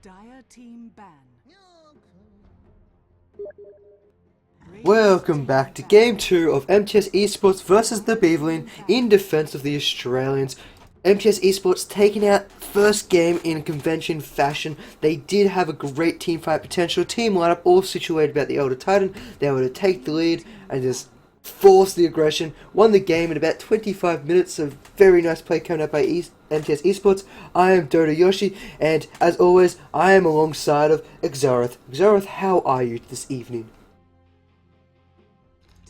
Dire team ban. Welcome back to Game 2 of MTS eSports versus the Beeviling in defense of the Australians. MTS eSports taking out first game in convention fashion. They did have a great team fight potential. Team lineup all situated about the Elder Titan. They were to take the lead and just force the aggression. Won the game in about 25 minutes of very nice play coming out by MTS eSports. I am Dota Yoshi, and as always, I am alongside of Xarath. Xarath, how are you this evening?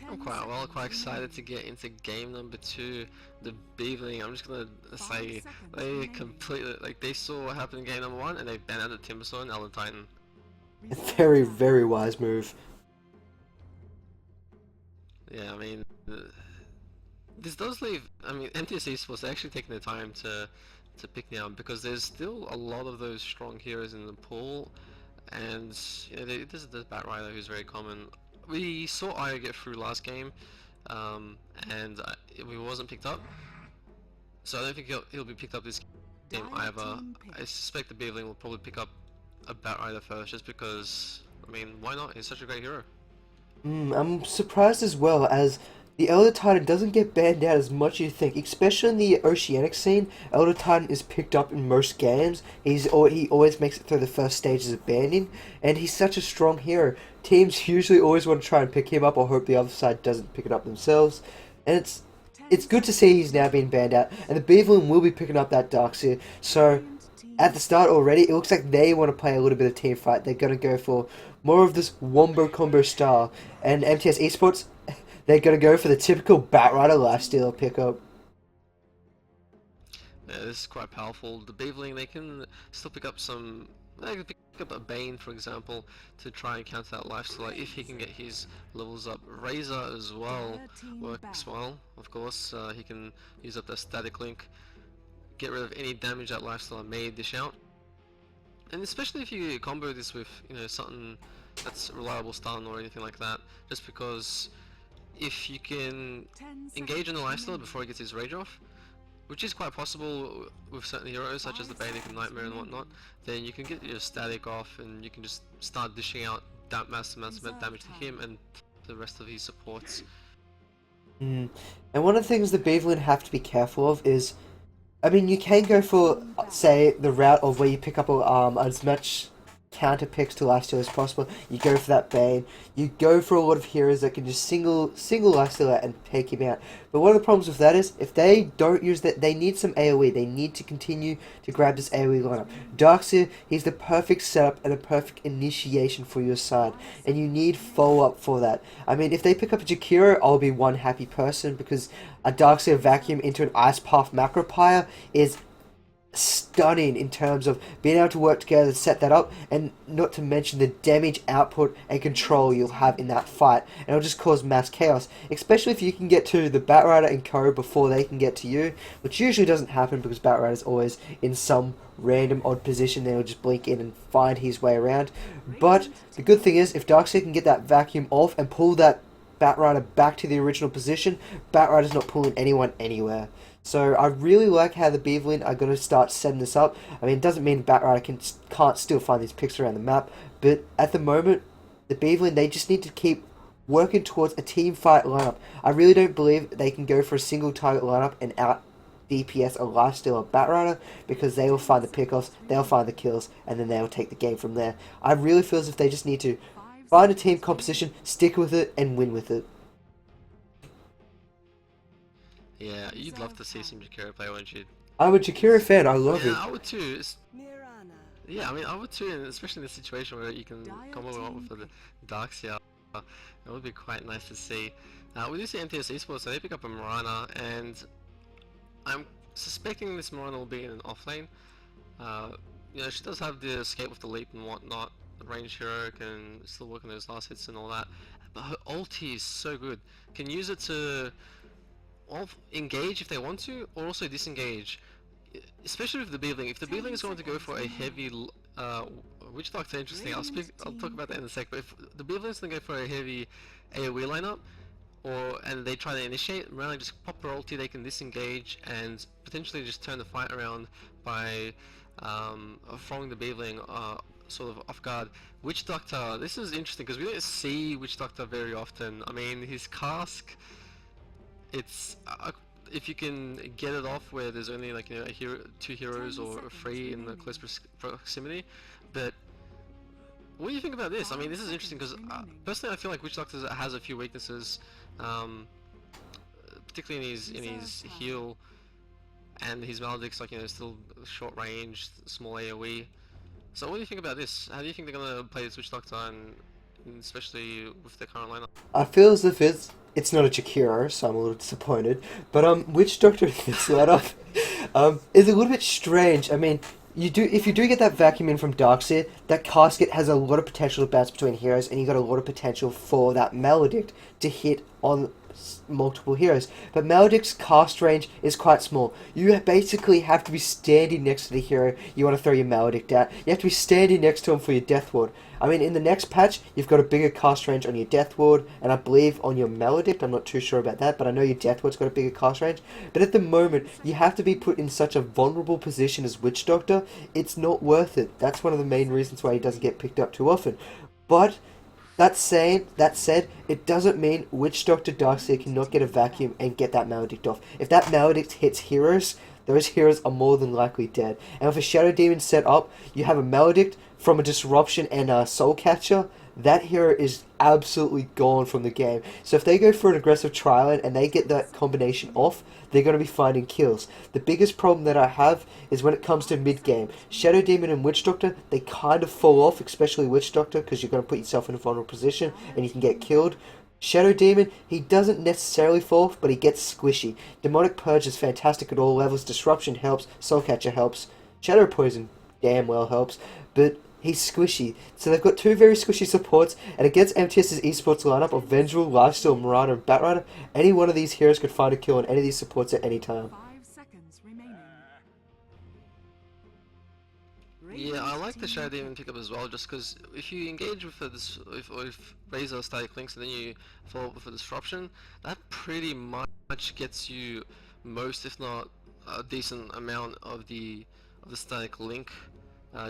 I'm quite well, quite excited to get into game number 2, the Beeviling. I'm just gonna say they completely, they saw what happened in game number 1 and they banned out the Timbersaw and Elder Titan. Very, very wise move. Yeah, I mean, this does leave, MTS Esports, they're actually taking their time to pick me out because there's still a lot of those strong heroes in the pool, and there's Batrider who's very common. We saw Io get through last game, and he wasn't picked up, so I don't think he'll be picked up this game either. I suspect the Beeviling will probably pick up a Batrider first, just because, why not? He's such a great hero. I'm surprised as well, as the Elder Titan doesn't get banned out as much as you think, especially in the Oceanic scene. Elder Titan is picked up in most games. He always makes it through the first stages of banning, and he's such a strong hero. Teams usually always want to try and pick him up or hope the other side doesn't pick it up themselves, and it's good to see he's now being banned out, and the Beeviling will be picking up that Darkseer. So at the start already, it looks like they want to play a little bit of team fight. They're going to go for more of this wombo combo style, and MTS Esports, they're going to go for the typical Batrider lifesteal pickup. Yeah, this is quite powerful. The Beeviling, they can still pick up some. They can pick up a Bane, for example, to try and counter that lifesteal. If he can get his levels up. Razor as well works well. Of course, he can use up the static link, get rid of any damage that lifesteal may dish out. And especially if you combo this with something that's reliable stun or anything like that, just because if you can engage in the lifesteal before he gets his rage off, which is quite possible with certain heroes such as the Banic and Nightmare and whatnot, then you can get your static off and you can just start dishing out that massive amounts of damage to him and the rest of his supports. And one of the things the Beeviling have to be careful of is, you can go for, say, the route of where you pick up as much counter picks to lifesteal as possible. You go for that Bane. You go for a lot of heroes that can just single lifesteal out and take him out. But one of the problems with that is, if they don't use that, they need some AoE. They need to continue to grab this AoE lineup. Darkseer, he's the perfect setup and a perfect initiation for your side, and you need follow-up for that. If they pick up a Jakiro, I'll be one happy person, because a Darkseer vacuum into an Ice Path Macropire is stunning in terms of being able to work together to set that up, and not to mention the damage output and control you'll have in that fight, and it'll just cause mass chaos, especially if you can get to the Batrider and Co before they can get to you, which usually doesn't happen because Batrider's always in some random odd position. They'll just blink in and find his way around. But the good thing is, if Darkseer can get that vacuum off and pull that Batrider back to the original position, Batrider's not pulling anyone anywhere. So I really like how the Beeviling are going to start setting this up. It doesn't mean Batrider can't still find these picks around the map, but at the moment, the Beeviling, they just need to keep working towards a team fight lineup. I really don't believe they can go for a single target lineup and out DPS a lifesteal or Batrider, because they will find the pickoffs, they'll find the kills, and then they'll take the game from there. I really feel as if they just need to find a team composition, stick with it, and win with it. Yeah, you'd love to see some Jakiro play, wouldn't you? I'm a Jakiro fan, I love it. Yeah, I would too. Yeah, I would too, and especially in a situation where you can combo up with the Darkseer. It would be quite nice to see. We do see MTS Esports, so they pick up a Mirana, and I'm suspecting this Mirana will be in an offlane. She does have the escape with the leap and whatnot. The range hero can still work on those last hits and all that. But her ulti is so good. Can use it to engage if they want to, or also disengage. Especially with the Beeviling. If the Beeviling is going to go for a heavy, which Dark's interesting. I'll talk about that in a sec. But if the Beeviling is going to go for a heavy AoE lineup, and they try to initiate, rather than just pop their ulti, they can disengage and potentially just turn the fight around by throwing the Beeviling sort of off guard. Witch Doctor, this is interesting because we don't see Witch Doctor very often. I mean, his cask, it's if you can get it off where there's only like a hero, 2 heroes or 3 in the close proximity. But what do you think about this? I mean, this is interesting because personally, I feel like Witch Doctor has a few weaknesses, particularly in his heal and his Maledict's like still short range, small AOE. So what do you think about this? How do you think they're gonna play this Witch Doctor, and especially with the current lineup? I feel as if it's not a Jakiro, so I'm a little disappointed. But Witch Doctor in this lineup is a little bit strange. I mean, if you do get that vacuum in from Darkseer, that casket has a lot of potential to bounce between heroes, and you got a lot of potential for that Maledict to hit on multiple heroes. But Maledict's cast range is quite small. You basically have to be standing next to the hero you want to throw your Maledict at. You have to be standing next to him for your Death Ward. I mean, in the next patch, you've got a bigger cast range on your Death Ward, and I believe on your Maledict. I'm not too sure about that, but I know your Death Ward's got a bigger cast range. But at the moment, you have to be put in such a vulnerable position as Witch Doctor. It's not worth it. That's one of the main reasons why he doesn't get picked up too often. But that said, it doesn't mean Witch Doctor Darkseer cannot get a vacuum and get that Maledict off. If that Maledict hits heroes, those heroes are more than likely dead. And with a Shadow Demon set up, you have a Maledict from a Disruption and a Soul Catcher. That hero is absolutely gone from the game. So if they go for an aggressive Trilane and they get that combination off, they're going to be finding kills. The biggest problem that I have is when it comes to mid-game. Shadow Demon and Witch Doctor, they kind of fall off, especially Witch Doctor, because you're going to put yourself in a vulnerable position and you can get killed. Shadow Demon, he doesn't necessarily fall off, but he gets squishy. Demonic Purge is fantastic at all levels. Disruption helps. Soul Catcher helps. Shadow Poison damn well helps. But he's squishy. So they've got two very squishy supports, and against MTS's eSports lineup of Vengeful, Lifesteal, Marana, and Batrider, any one of these heroes could find a kill on any of these supports at any time. 5 seconds remaining. Yeah, I like the Shadow Demon pickup as well, just because if you engage with with Razor static links and then you follow up with a disruption, that pretty much gets you most, if not a decent amount of the static link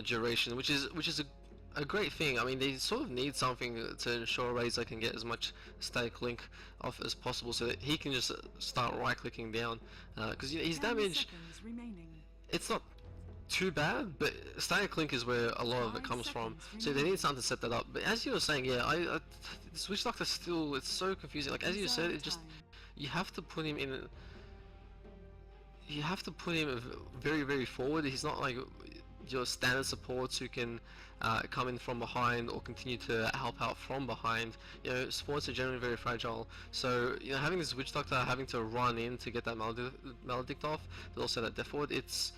duration, which is a great thing. I mean, they sort of need something to ensure Razor can get as much static link off as possible, so that he can just start right clicking down, because his damage, it's not too bad, but static link is where a lot of it comes from, so they need something to set that up. But as you were saying, yeah, Switch Doctor still, it's so confusing. Like as you said, it just, you have to put him in, very, very forward. He's not like your standard supports who can come in from behind or continue to help out from behind. You know, supports are generally very fragile, so you know, having this Witch Doctor having to run in to get that Maledict off, but also that Death Ward, it's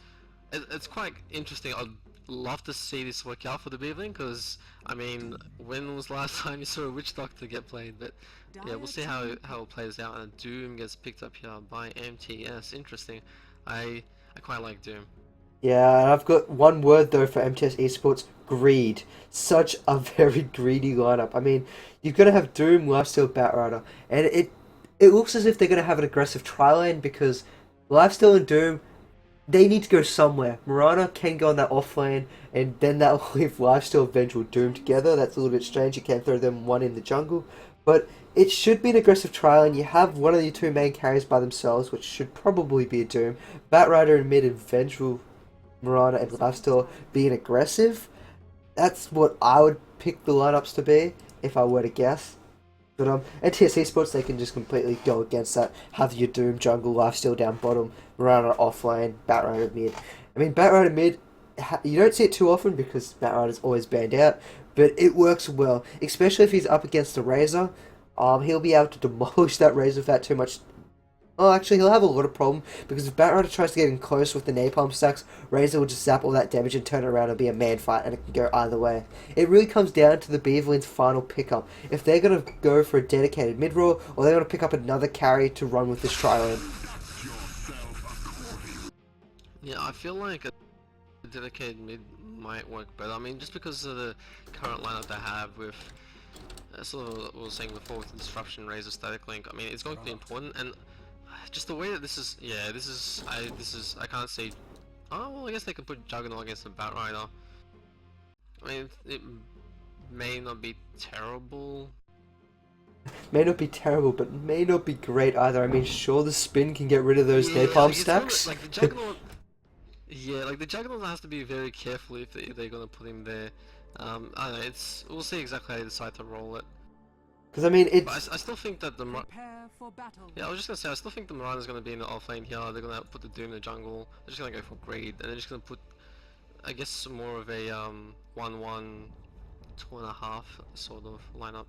quite interesting. I'd love to see this work out for the Beeviling, because I mean, when was the last time you saw a Witch Doctor get played? But yeah, we'll see how it plays out. And Doom gets picked up here by MTS. Interesting. I quite like Doom. Yeah, and I've got one word though for MTS Esports: greed. Such a very greedy lineup. I mean, you're gonna have Doom, Lifesteal, Batrider, and it looks as if they're gonna have an aggressive Trilane, because Lifesteal and Doom, they need to go somewhere. Marana can go on that off lane, and then that will leave Lifesteal, Vengeful, Doom together. That's a little bit strange. You can't throw them one in the jungle, but it should be an aggressive Trilane. You have one of the two main carries by themselves, which should probably be a Doom. Batrider in mid and Vengeful, Marana, and Lifesteal being aggressive. That's what I would pick the lineups to be if I were to guess. But MTS Esports, they can just completely go against that. Have your Doom jungle, Lifesteal down bottom, Marana off lane, Batrider mid. I mean, Batrider mid, you don't see it too often because Batrider's always banned out, but it works well, especially if he's up against the Razor. He'll be able to demolish that Razor without too much. Oh, actually, he'll have a lot of problem, because if Batrider tries to get in close with the Napalm stacks, Razor will just zap all that damage and turn it around and be a man fight, and it can go either way. It really comes down to the Beeviling's final pickup. If they're going to go for a dedicated mid-roll, or they're going to pick up another carry to run with this Trilane. Yeah, I feel like a dedicated mid might work better. I mean, just because of the current lineup they have with, sort of what I was saying before, with the Disruption, Razor, Static Link, I mean, it's going to be important, and just the way that this is, yeah, I can't say Oh, well, I guess they could put Juggernaut against the Batrider. I mean, it may not be terrible. May not be terrible, but may not be great either. I mean, sure, the spin can get rid of those Yeah, napalm like it's gonna, stacks. like the Juggernaut. Yeah, like the Juggernaut has to be very careful if they're gonna put him there. I don't know. We'll see exactly how they decide to roll it. Because I mean, But it's I still think that yeah, I was just gonna say I still think the Mirana's gonna be in the offlane here. They're gonna put the Doom in the jungle. They're just gonna go for greed, and they're just gonna put, I guess, some more of a 1-1, 2.5 sort of lineup.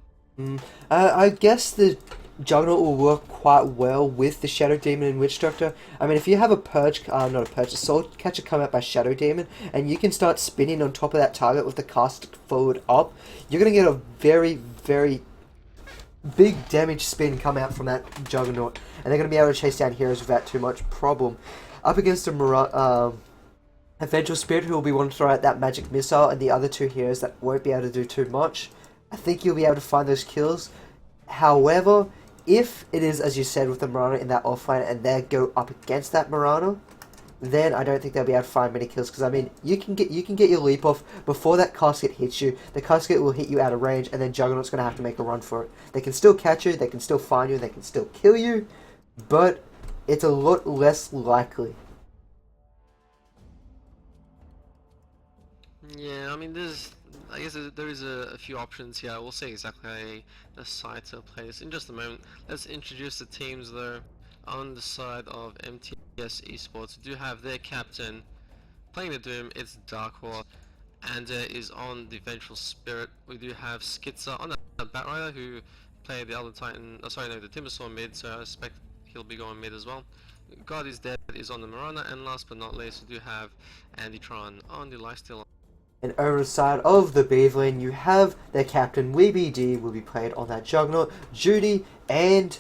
I guess the Juggernaut will work quite well with the Shadow Demon and Witch Doctor. I mean, if you have a Purge, not a Purge, a Soul Catcher come out by Shadow Demon, and you can start spinning on top of that target with the cast forward up, you're going to get a very, very big damage spin come out from that Juggernaut, and they're going to be able to chase down heroes without too much problem. Up against a Vengeful Spirit, who will be wanting to throw out that magic missile, and the other two heroes that won't be able to do too much, I think you'll be able to find those kills. However, if it is, as you said, with the Mirana in that offlane and they go up against that Mirana, then I don't think they'll be able to find many kills. Because I mean, you can get your leap off before that casket hits you. The casket will hit you out of range, and then Juggernaut's going to have to make a run for it. They can still catch you, they can still find you, they can still kill you, but it's a lot less likely. Yeah, I mean, I guess there is a few options here. We'll see exactly how they decide to play this in just a moment. Let's introduce the teams though. On the side of MTS eSports, we do have their captain playing the Doom. It's Dark Horse, and is on the Vengeful Spirit. We do have Skitzer on the Batrider, who played the other Titan. Oh, sorry, no, the Timbersaw mid. So I expect he'll be going mid as well. God is Dead is on the Mirana, and last but not least, we do have Andytron on the Lifesteal. And over the side of the Beeviling, you have their captain, WeeBD, will be played on that Juggernaut. Judy and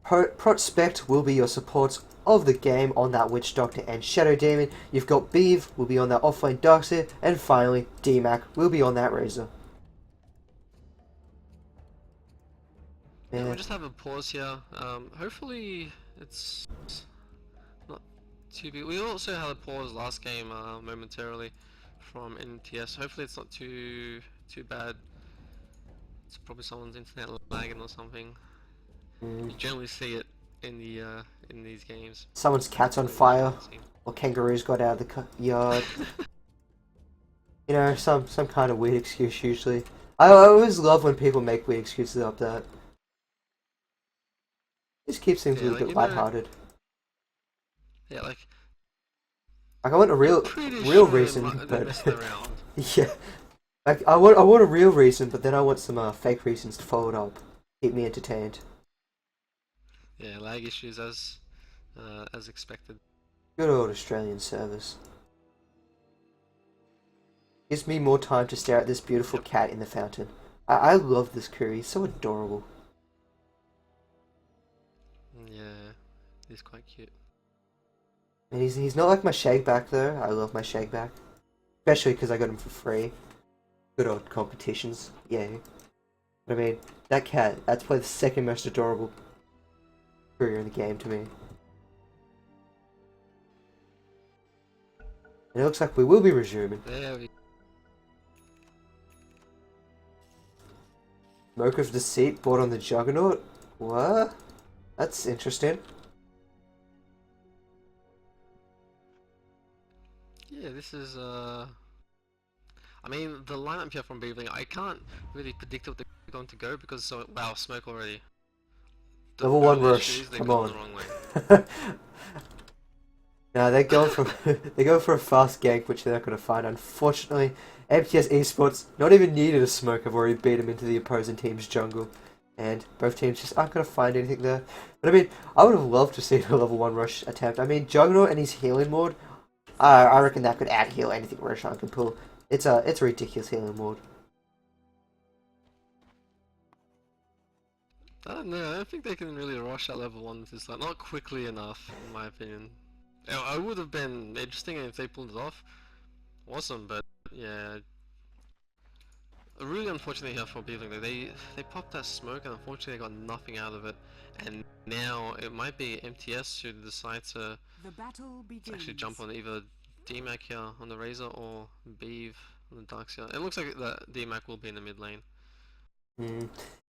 Prospect will be your supports of the game on that Witch Doctor and Shadow Demon. You've got Beeve will be on that offlane Darkseer, and finally DMAC will be on that Razor. Yeah, we'll just have a pause here. Hopefully it's not too big. We also had a pause last game momentarily from MTS. Hopefully it's not too bad. It's probably someone's internet lagging or something. You generally see it in the in these games. Someone's cat's on fire, or kangaroos got out of the yard. You know, some kind of weird excuse usually. I always love when people make weird excuses up that. Just keeps things a little bit lighthearted. Yeah, like I want a real sure reason, but yeah, like I want a real reason, but then I want some fake reasons to follow it up, keep me entertained. Yeah, lag issues as expected. Good old Australian service. Gives me more time to stare at this beautiful cat in the fountain. I love this crew. He's so adorable. Yeah, he's quite cute. And he's not like my Shagback though. I love my Shagback, especially because I got him for free. Good old competitions, yay! But I mean, that cat. That's probably the second most adorable crew in the game to me. And it looks like we will be resuming. There we Smoke of Deceit bought on the Juggernaut? What? That's interesting. Yeah, this is I mean, the lineup here from Beeviling, I can't really predict what they're going to go because wow, smoke already. Level 1 rush. Come on. The wrong way. No, they're going for they're going for a fast gank, which they're not going to find. Unfortunately, MTS eSports not even needed a smoke. I've already beat them into the opposing team's jungle, and both teams just aren't going to find anything there. But I mean, I would have loved to see a level 1 rush attempt. I mean, Juggernaut and his healing mode, I reckon that could out heal anything Roshan can pull. It's a ridiculous healing mode. I don't know, I don't think they can really rush at level 1 with this, like, not quickly enough, in my opinion. I would have been interesting if they pulled it off. Awesome, but yeah. Really unfortunately here for Beeviling, they popped that smoke and unfortunately they got nothing out of it. And now it might be MTS who decide to actually jump on either DMAC here on the Razor or Beeve on the Darks here. It looks like that DMAC will be in the mid lane. Mm.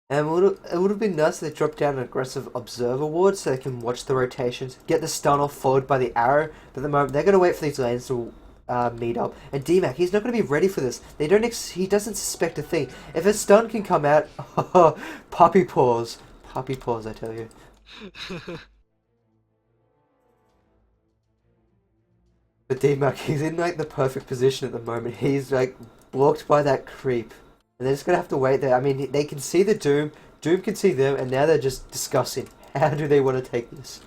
And it would have been nice if they dropped down an aggressive observer ward so they can watch the rotations, get the stun off followed by the arrow. But at the moment, they're going to wait for these lanes to meet up. And DMAC, he's not going to be ready for this. He doesn't suspect a thing. If a stun can come out, puppy paws. Puppy paws, I tell you. But DMAC, he's in like the perfect position at the moment. He's like blocked by that creep. And they're just gonna have to wait there. I mean, they can see the Doom, Doom can see them, and now they're just discussing how do they want to take this.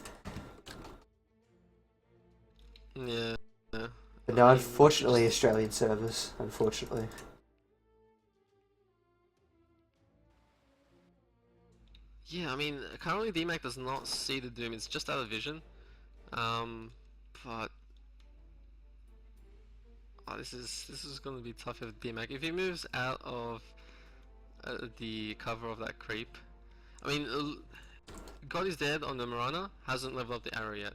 Yeah. But now, unfortunately, Australian servers, unfortunately. Yeah, I mean, currently DMAC does not see the Doom, it's just out of vision. But oh, this is going to be tough with DMAC. If he moves out of the cover of that creep, I mean, God is dead on the Mirana, hasn't leveled up the arrow yet.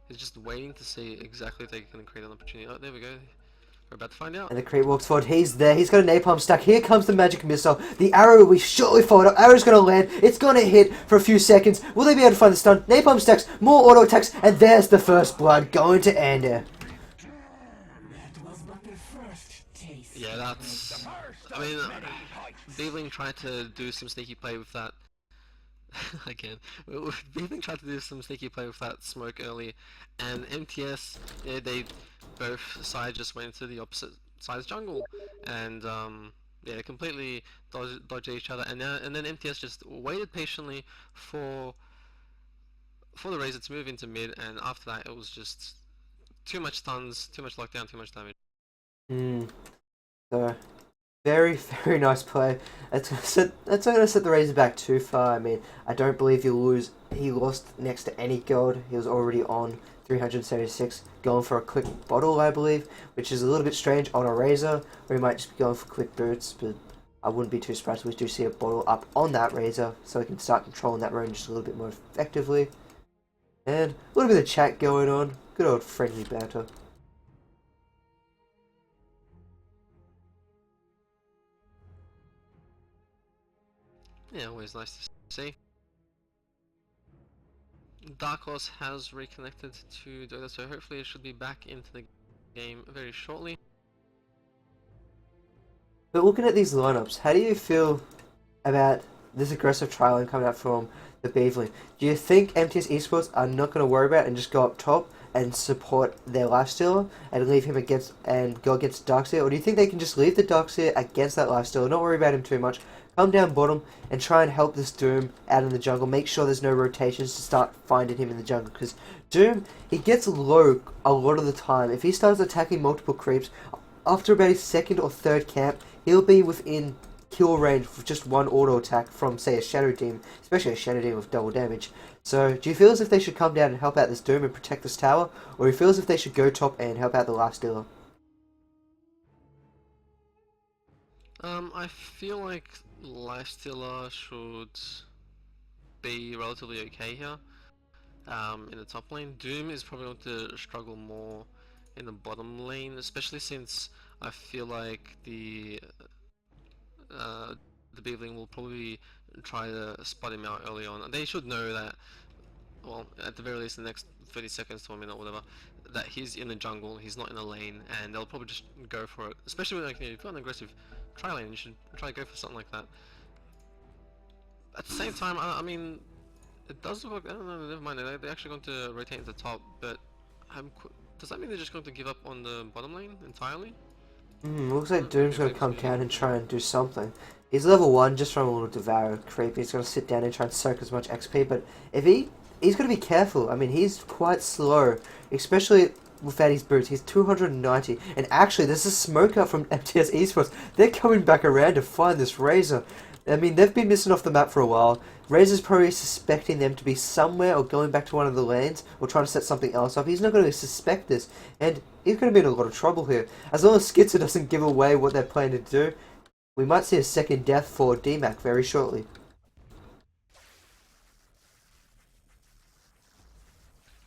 He's just waiting to see exactly if they can create an opportunity. Oh, there we go. We're about to find out. And the creep walks forward. He's there. He's got a napalm stack. Here comes the magic missile. The arrow will be shortly followed up. Arrow's going to land. It's going to hit for a few seconds. Will they be able to find the stun? Napalm stacks. More auto attacks. And there's the first blood going to Ender. Yeah, that's... I mean, Beeviling tried to do some sneaky play with that. Again, Beeviling tried to do some sneaky play with that smoke early, and MTS, yeah, they both sides just went into the opposite side's jungle, and yeah, completely dodged each other, and then MTS just waited patiently for the Razor to move into mid, and after that it was just too much stuns, too much lockdown, too much damage. So, very, very nice play. That's not going to set the Razor back too far. I mean, I don't believe you'll lose. He lost next to any gold. He was already on 376, going for a quick bottle, I believe, which is a little bit strange on a Razor, or he might just be going for quick boots, but I wouldn't be too surprised if we do see a bottle up on that Razor, so we can start controlling that range just a little bit more effectively. And a little bit of chat going on. Good old friendly banter. Yeah, always nice to see. Dark Horse has reconnected to Dota, so hopefully it should be back into the game very shortly. But looking at these lineups, how do you feel about this aggressive trialing coming out from the Beeviling? Do you think MTS eSports are not going to worry about it and just go up top and support their lifestealer and leave him against and go against Darkseer? Or do you think they can just leave the Darkseer against that lifestealer, not worry about him too much, come down bottom and try and help this Doom out in the jungle, make sure there's no rotations to start finding him in the jungle? Because Doom, he gets low a lot of the time. If he starts attacking multiple creeps, after about his second or third camp, he'll be within kill range with just one auto attack from, say, a Shadow Demon, especially a Shadow Demon with double damage. So, do you feel as if they should come down and help out this Doom and protect this tower, or do you feel as if they should go top and help out the lifestealer? I feel like Lifestealer should be relatively okay here. In the top lane, Doom is probably going to struggle more in the bottom lane, especially since I feel like the Beeviling will probably try to spot him out early on. They should know that, well, at the very least, the next 30 seconds to a minute, or whatever, that he's in the jungle, he's not in the lane, and they'll probably just go for it. Especially when, like, if you've got an aggressive tri lane, you should try to go for something like that. At the same time, I mean, it does look like, I don't know, never mind, they're actually going to rotate into top, but does that mean they're just going to give up on the bottom lane entirely? Looks like Doom's going to come down and try and do something. He's level 1 just from a little Devour creep. He's going to sit down and try and soak as much XP, but if he's going to be careful. I mean, he's quite slow, especially without his boots. He's 290, and actually there's a smoke out from MTS eSports. They're coming back around to find this Razor. I mean, they've been missing off the map for a while. Razor's probably suspecting them to be somewhere or going back to one of the lanes or trying to set something else up. He's not going to suspect this, and he's going to be in a lot of trouble here. As long as Skitzer doesn't give away what they're planning to do, we might see a second death for DMAC very shortly.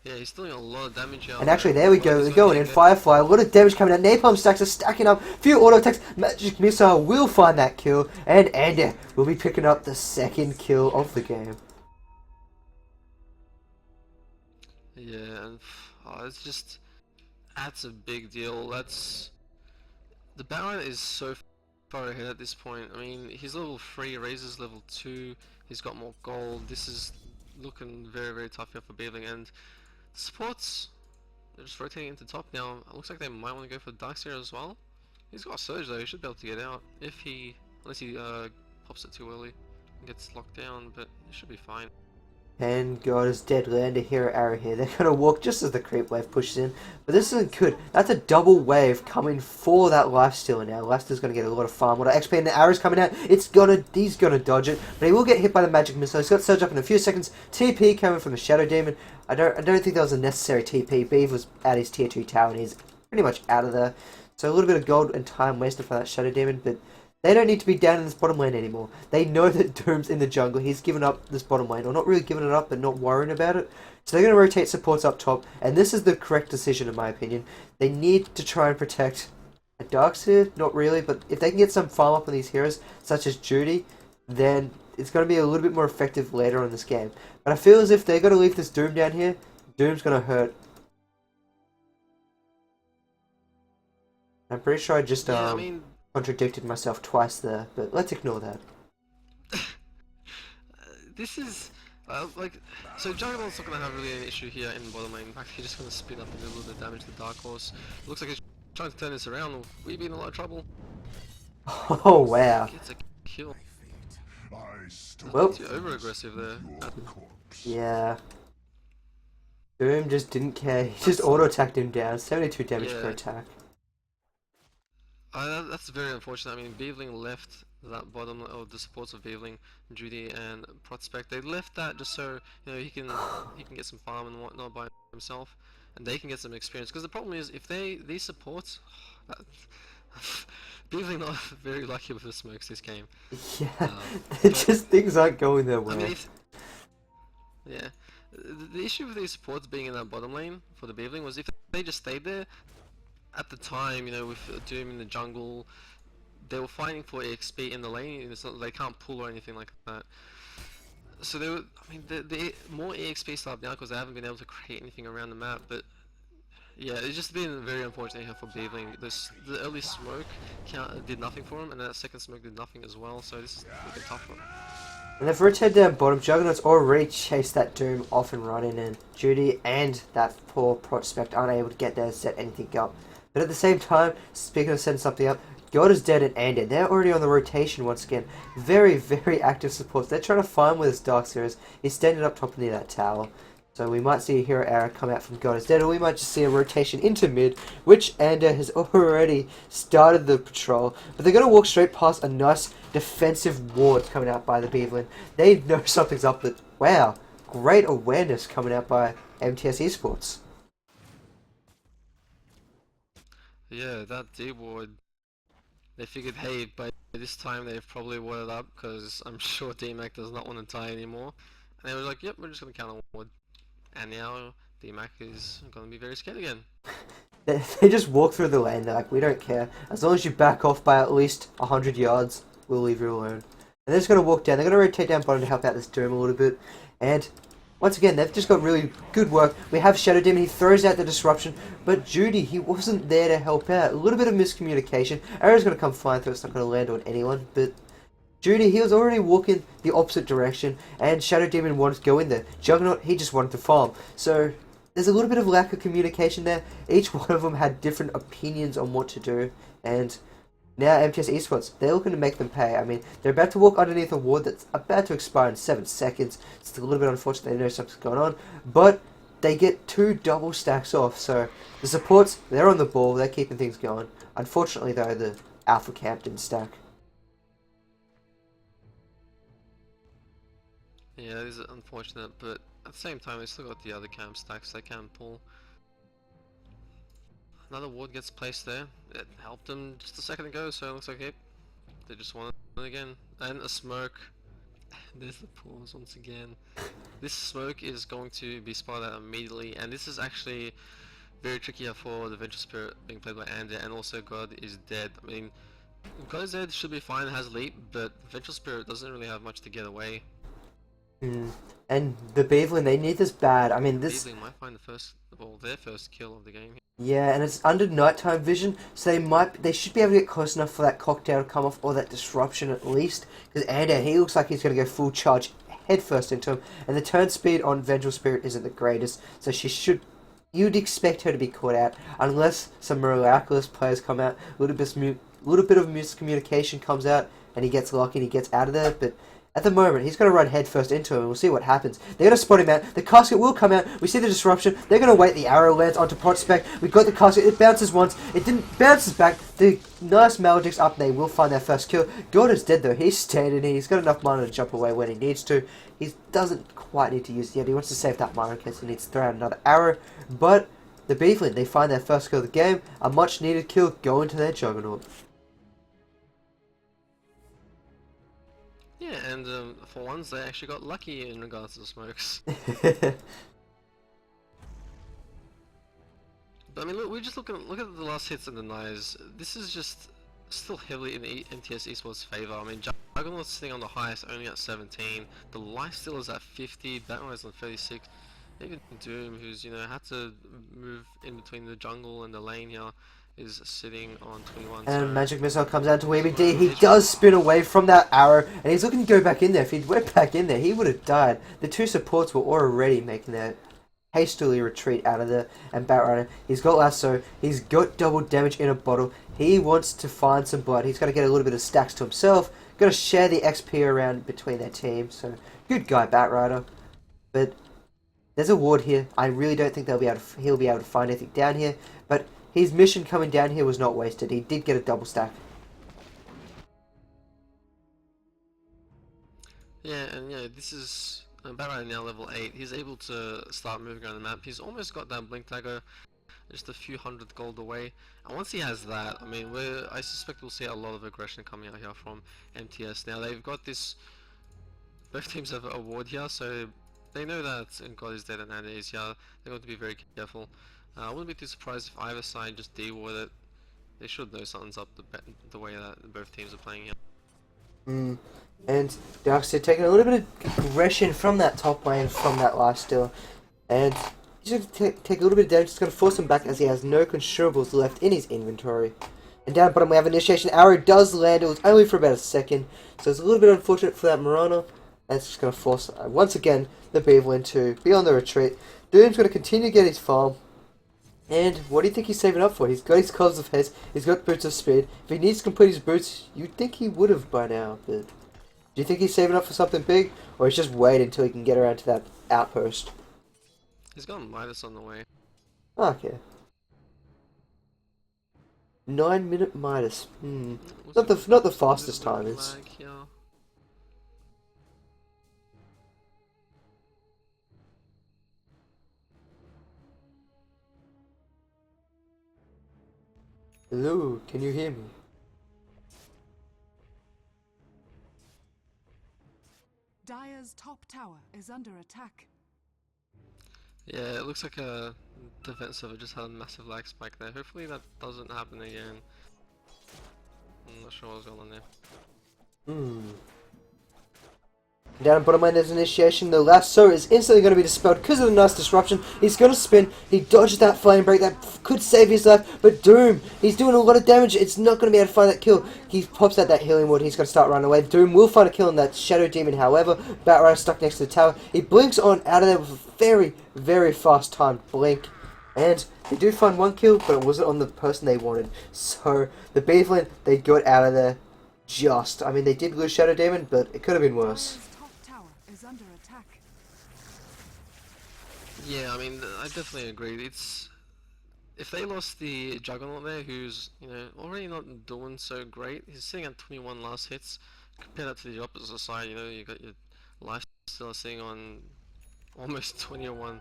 Yeah, he's still doing a lot of damage out And there. actually, there we Oh, go. he's We're gonna going in. take it. Firefly. A lot of damage coming out. Napalm stacks are stacking up. Few auto attacks. Magic Missile will find that kill. And Andy will be picking up the second kill of the game. Yeah, and it's just that's a big deal. That's the Baron is so far ahead at this point. I mean, he's level 3, Razor's level 2. He's got more gold. This is looking very, very tough here for Beeviling, and supports. They're just rotating into top now. It looks like they might want to go for Darkseer as well. He's got a Surge though, he should be able to get out. If he, unless he pops it too early and gets locked down, but it should be fine. And God is dead lander hero arrow here. They're gonna walk just as the creep wave pushes in. But this isn't good. That's a double wave coming for that lifestealer now. Lifestealer's gonna get a lot of farm. What XP and the arrow's coming out. He's gonna dodge it. But he will get hit by the magic missile. He's got surge up in a few seconds. TP coming from the Shadow Demon. I don't think that was a necessary TP. Beav was at his tier 2 tower and he's pretty much out of there. So a little bit of gold and time wasted for that Shadow Demon, but they don't need to be down in this bottom lane anymore. They know that Doom's in the jungle. He's given up this bottom lane. Or not really given it up, but not worrying about it. So they're going to rotate supports up top. And this is the correct decision, in my opinion. They need to try and protect a Darkseer. Not really, but if they can get some farm up on these heroes, such as Judy, then it's going to be a little bit more effective later on in this game. But I feel as if they're going to leave this Doom down here, Doom's going to hurt. I'm pretty sure I just... Yeah, I mean, contradicted myself twice there, but let's ignore that. this is like, so Juggernaut's not going to have really an issue here in the bottom lane. In fact, he's just going to spin up and do a little bit of damage to the Dark Horse. Looks like he's trying to turn this around. We've been in a lot of trouble. Oh wow. Gets a kill. Well, too over aggressive there. Yeah. Doom just didn't care. He just auto attacked him down. 72 damage per attack. That's very unfortunate. I mean, Beeviling left that bottom, or the supports of Beeviling, Judy and Prospect. They left that just so he can get some farm and whatnot by himself, and they can get some experience. Because the problem is, if these supports, Beeviling not very lucky with the smokes this game. Yeah, just things aren't going their way. I mean, the issue with these supports being in that bottom lane for the Beeviling was if they just stayed there. At the time, with Doom in the jungle, they were fighting for EXP in the lane. It's not, they can't pull or anything like that. So they were, I mean, the more EXP stuff now because they haven't been able to create anything around the map. But yeah, it's just been very unfortunate here for Beeviling. The early smoke did nothing for him, and that second smoke did nothing as well. So this is a tough one. And they've rotated down bottom. Juggernaut's already chased that Doom off and running, and Judy and that poor Prospect aren't able to get there and set anything up. But at the same time, speaking of setting something up, God is dead and Andy. They're already on the rotation once again. Very, very active supports. They're trying to find where this Darkseer is. He's standing up top near that tower. So we might see a hero arrow come out from God is dead, or we might just see a rotation into mid, which Ander has already started the patrol. But they're going to walk straight past a nice defensive ward coming out by the Beeviling. They know something's up, but wow, great awareness coming out by MTS eSports. Yeah, that D ward. They figured, hey, by this time they've probably warded up because I'm sure DMAC does not want to die anymore. And they were like, yep, we're just going to counter ward. And now DMAC is going to be very scared again. They just walk through the lane. They're like, we don't care. As long as you back off by at least 100 yards, we'll leave you alone. And they're just going to walk down. They're going to rotate down bottom to help out this Doom a little bit. And once again, they've just got really good work. We have Shadow Demon, he throws out the disruption, but Judy, he wasn't there to help out. A little bit of miscommunication. Arrow's going to come flying through, it's not going to land on anyone, but Judy, he was already walking the opposite direction, and Shadow Demon wanted to go in there. Juggernaut, he just wanted to farm. So there's a little bit of lack of communication there. Each one of them had different opinions on what to do, and now MTS eSports, they're looking to make them pay. I mean, they're about to walk underneath a ward that's about to expire in 7 seconds. It's a little bit unfortunate, they know something's going on, but they get 2 double stacks off, so the supports, they're on the ball, they're keeping things going. Unfortunately though, the alpha camp didn't stack. Yeah, it is unfortunate, but at the same time, they still got the other camp stacks they can pull. Another ward gets placed there. It helped them just a second ago, so it looks like they just won it again. And a smoke. There's the pause once again. This smoke is going to be spotted out immediately, and this is actually very tricky here for the Venture Spirit being played by Ander, and also God is dead. I mean, God is dead should be fine, has leap, but Venture Spirit doesn't really have much to get away. Mm. And the Beeviling, they need this bad. I mean, this. Beeviling might find the first, well, their first kill of the game. Yeah, and it's under nighttime vision, so they should be able to get close enough for that cocktail to come off, or that disruption at least. Because Ander, he looks like he's going to go full charge headfirst into him, and the turn speed on Vengeful Spirit isn't the greatest, so you'd expect her to be caught out, unless some miraculous players come out, a little bit of miscommunication comes out, and he gets lucky and he gets out of there, but at the moment, he's going to run headfirst into him, and we'll see what happens. They're going to spot him out. The casket will come out. We see the disruption. They're going to wait. The arrow lands onto Prospect. We've got the casket. It bounces once. It didn't bounces back. The nice Maledict's up. They will find their first kill. God is dead, though. He's standing here. He's got enough mana to jump away when he needs to. He doesn't quite need to use it yet. He wants to save that mana in case he needs to throw out another arrow. But the Beeviling, they find their first kill of the game. A much-needed kill going to their Juggernaut. Yeah, and for once they actually got lucky in regards to the smokes. But I mean, look, look at the last hits and denies. This is just still heavily in the MTS eSports favor. I mean, Juggernaut's sitting on the highest, only at 17. The lifesteal is at 50. Batman's on 36. Even Doom, who's had to move in between the jungle and the lane here, is sitting on 21. And so Magic Missile comes out to Weeby D. He does spin away from that arrow, and he's looking to go back in there. If he went back in there, he would have died. The two supports were already making their hastily retreat out of there. And Batrider, he's got lasso. He's got double damage in a bottle. He wants to find some blood. He's got to get a little bit of stacks to himself. Got to share the XP around between their teams. So good guy, Batrider. But there's a ward here. I really don't think he'll be able to find anything down here. But his mission coming down here was not wasted. He did get a double stack. Yeah, and this is Batrider now level 8. He's able to start moving around the map. He's almost got that blink dagger, just a few hundred gold away. And once he has that, I mean, I suspect we'll see a lot of aggression coming out here from MTS. Now they've got this. Both teams have a ward here, so they know that God is dead and Anna is here. They're going to be very careful. I wouldn't be too surprised if either side just de-ward it. They should know something's up the way that both teams are playing here. And Darkseid taking a little bit of aggression from that top lane, from that lifesteal. And he's going to take a little bit of damage. It's going to force him back as he has no consumables left in his inventory. And down bottom we have Initiation. Arrow does land. It was only for about a second. So it's a little bit unfortunate for that Marana. And it's just going to force, once again, the Beeviling to be on the retreat. Doom's going to continue to get his farm. And what do you think he's saving up for? He's got his Cloves of Heads, he's got Boots of Speed. If he needs to complete his boots, you'd think he would have by now. But do you think he's saving up for something big? Or he's just waiting until he can get around to that outpost? He's got Midas on the way. Okay. 9-minute Midas. Not the fastest timers. Hello, can you hear me? Dire's top tower is under attack. Yeah, it looks like a defense server just had a massive lag spike there. Hopefully that doesn't happen again. I'm not sure what's going on there. Down bottom lane there's Initiation. The lasso is instantly going to be dispelled because of the nice disruption. He's going to spin. He dodges that flame break. That could save his life. But Doom, he's doing a lot of damage. It's not going to be able to find that kill. He pops out that healing ward. He's going to start running away. Doom will find a kill on that Shadow Demon. However, Batrider stuck next to the tower. He blinks on out of there with a very, very fast timed blink. And they do find one kill, but it wasn't on the person they wanted. So the Beeviling, they got out of there just. I mean, they did lose Shadow Demon, but it could have been worse. Under attack. Yeah, I mean, I definitely agree. It's if they lost the Juggernaut there, who's already not doing so great. He's sitting at 21 last hits. Compare that to the opposite side. You got your lifesteal sitting on almost 21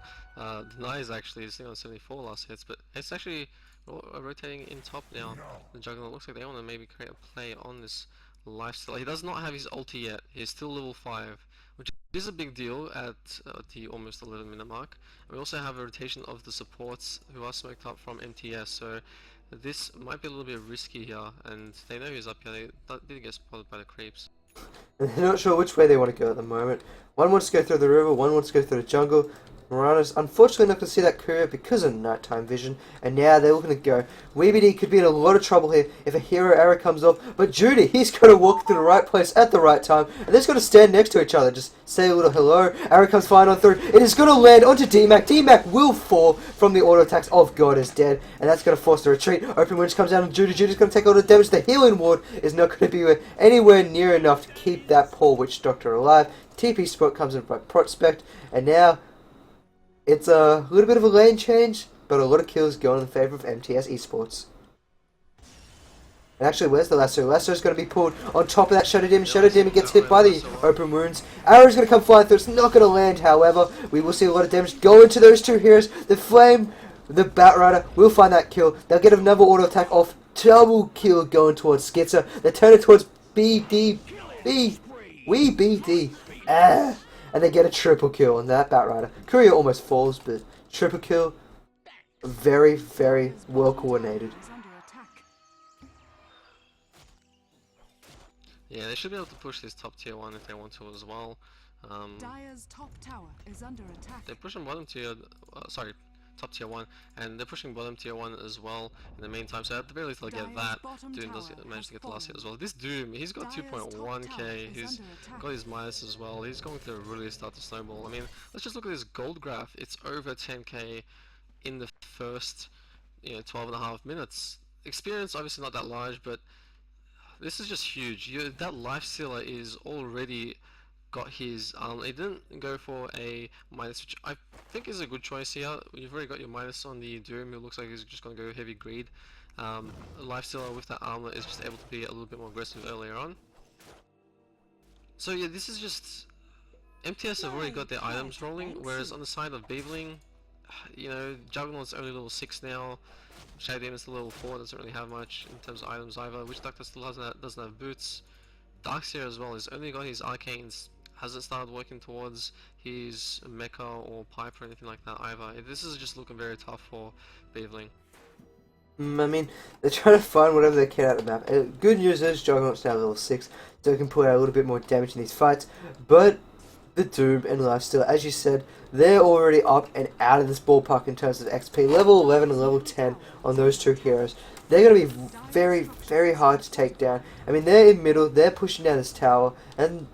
denies. Actually, he's sitting on 74 last hits. But it's actually rotating in top now. The Juggernaut looks like they want to maybe create a play on this lifesteal. He does not have his ulti yet. He's still level 5, which is a big deal at the almost 11-minute mark. We also have a rotation of the supports who are smoked up from MTS, so this might be a little bit risky here, and they know he's up here. They did get spotted by the creeps. And they're not sure which way they want to go at the moment. One wants to go through the river, one wants to go through the jungle. Mirana's unfortunately not going to see that courier because of nighttime vision, and now they're looking to go. Weebd could be in a lot of trouble here if a hero arrow comes off, but Judy, he's got to walk through the right place at the right time, and they're just going to stand next to each other, just say a little hello. Arrow comes flying on through, it is going to land onto DMAC. DMAC will fall from the auto attacks of God is dead, and that's going to force the retreat. Open Winch comes down on Judy. Judy's going to take all the damage. The healing ward is not going to be anywhere near enough to keep that poor Witch Doctor alive. TP spot comes in by Prospect, and now it's a little bit of a lane change, but a lot of kills going in favour of MTS eSports. And actually, where's the Lasso? Lasso's going to be pulled on top of that Shadow Demon. Shadow Demon gets hit by the open wounds. Arrow's going to come flying through. It's not going to land, however. We will see a lot of damage go into those two heroes. The Flame, the Batrider will find that kill. They'll get another auto attack off. Double kill going towards Skitzer. They turn it towards BD. And they get a triple kill on that Batrider. Courier almost falls, but triple kill, very, very well coordinated. Yeah, they should be able to push this top tier 1 if they want to as well. Dire's top tower is under attack. They're pushing bottom tier, top tier 1, and they're pushing bottom tier 1 as well in the meantime, so at the very least they'll get that. Doom does manage to get the last hit as well. This Doom, he's got 2.1k, he's got his minus as well, he's going to really start to snowball. I mean, let's just look at this gold graph. It's over 10k in the first 12.5 minutes. Experience obviously not that large, but this is just huge. That lifestealer is already got his it didn't go for a minus, which I think is a good choice here. You've already got your minus on the Doom, who looks like he's just going to go heavy greed. Lifestealer with that armor is just able to be a little bit more aggressive earlier on. So yeah, this is just MTS have already got their items rolling, whereas on the side of Beeviling, Juggernaut's only level 6 now. Shadow Demon's still level 4, doesn't really have much in terms of items either. Witch Doctor still doesn't have boots. Darkseer as well has only got his arcanes, hasn't started working towards his mecha or pipe or anything like that either. This is just looking very tough for Beeviling. I mean, they're trying to find whatever they can out of the map. Good news is Juggernaut's now level 6, so they can put out a little bit more damage in these fights, but the Doom and Lifesteal, as you said, they're already up and out of this ballpark in terms of XP. Level 11 and level 10 on those two heroes. They're going to be very, very hard to take down. I mean, they're in middle, they're pushing down this tower, and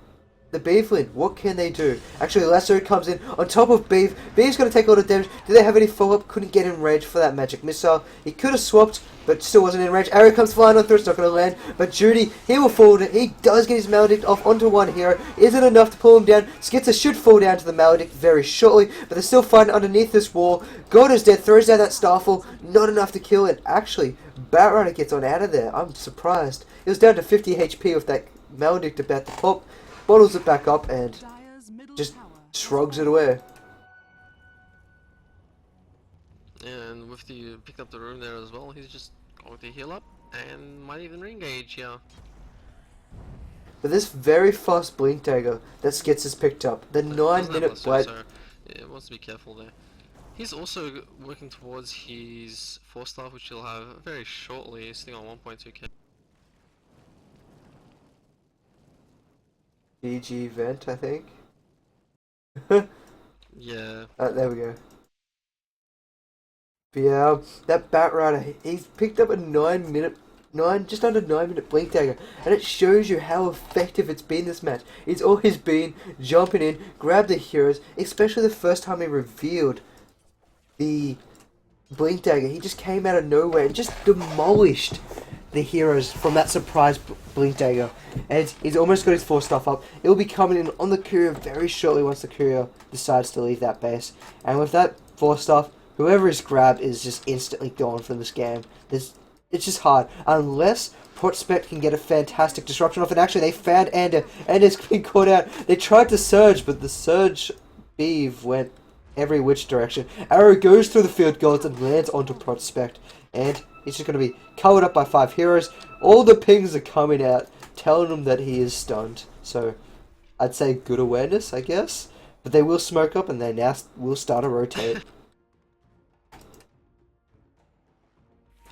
the Beeviling, what can they do? Actually, Lasso comes in on top of Beev. Beev's going to take all the damage. Do they have any follow-up? Couldn't get in range for that magic missile. He could have swapped, but still wasn't in range. Arrow comes flying on through, it's not going to land. But Judy, he will fall. He does get his Maledict off onto one hero. Isn't enough to pull him down. Skitzer should fall down to the Maledict very shortly, but they're still fighting underneath this wall. God is dead, throws down that Starfall. Not enough to kill it. Actually, Batrider gets on out of there. I'm surprised. It was down to 50 HP with that Maledict about to pop. Bottles it back up and just shrugs it away. And with the picked up the room there as well, he's just going to heal up and might even re-engage here. But this very fast blink dagger that Skits has picked up, the 9-minute blade. So yeah, wants to be careful there. He's also working towards his 4-star, which he'll have very shortly, sitting on 1.2k. GG vent, I think. Yeah. There we go. But yeah, that Batrider, he's picked up a just under 9-minute blink dagger, and it shows you how effective it's been this match. It's always been jumping in, grab the heroes, especially the first time he revealed the blink dagger. He just came out of nowhere and just demolished the heroes from that surprise blink dagger, and he's almost got his 4-star up. It will be coming in on the courier very shortly once the courier decides to leave that base, and with that 4-star, whoever is grabbed is just instantly gone from this game. It's just hard unless Prospect can get a fantastic disruption off, and actually they found Ender. Ender's been caught out. They tried to surge, but the surge Beeve went every which direction. Arrow goes through the field goals and lands onto Prospect, and he's just going to be covered up by 5 heroes. All the pings are coming out telling him that he is stunned. So I'd say good awareness, I guess. But they will smoke up and they now will start to rotate.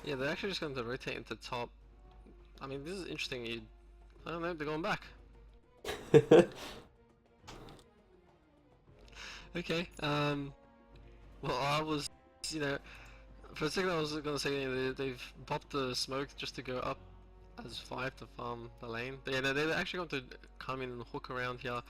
Yeah, they're actually just going to rotate into top. I mean, this is interesting. I don't know, they're going back. Okay, well, I was, for a second I was gonna say they've popped the smoke just to go up as 5 to farm the lane. But yeah, they're actually going to come in and hook around here.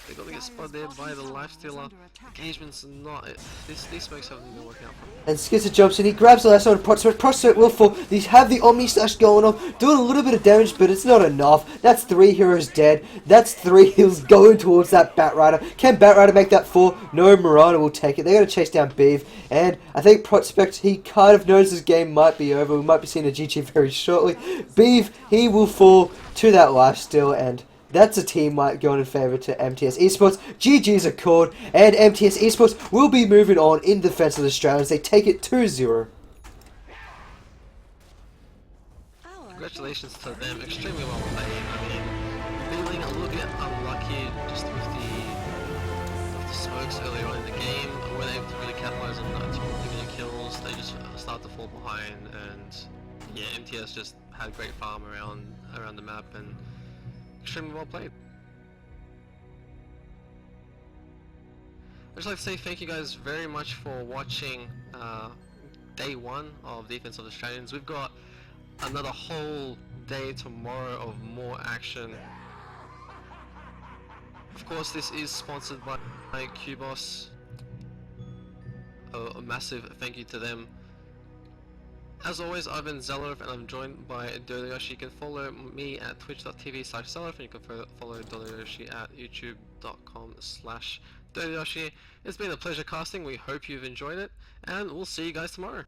They're going to get spotted there by the lifestealer. Engagement's not. These smokes haven't been working out for them. And Skizzer jumps in, he grabs the last one, Prospect will fall. They have the Omni Slash going on, doing a little bit of damage, but it's not enough. That's 3 heroes dead. That's 3 heals going towards that Batrider. Can Batrider make that 4? No, Mirana will take it. They're going to chase down Beev, and I think Prospect, he kind of knows his game might be over. We might be seeing a GG very shortly. Beev, he will fall to that lifesteal, and that's a team wipe going in favour to MTS eSports. GG's are called, and MTS eSports will be moving on in defence of the Australians. They take it 2-0. Congratulations to them, extremely well played. I mean, feeling a little bit unlucky just with the smokes earlier on in the game. Weren't able to really capitalise on that individual kills. They just start to fall behind, and yeah, MTS just had great farm around the map and extremely well played. I'd just like to say thank you guys very much for watching day 1 of Defense of the Australians. We've got another whole day tomorrow of more action. Of course, this is sponsored by Qboss. A massive thank you to them. As always, I've been Zellerf and I'm joined by Yoshi. You can follow me at twitch.tv/Zellerf and you can follow Yoshi at youtube.com/Yoshi. It's been a pleasure casting. We hope you've enjoyed it and we'll see you guys tomorrow.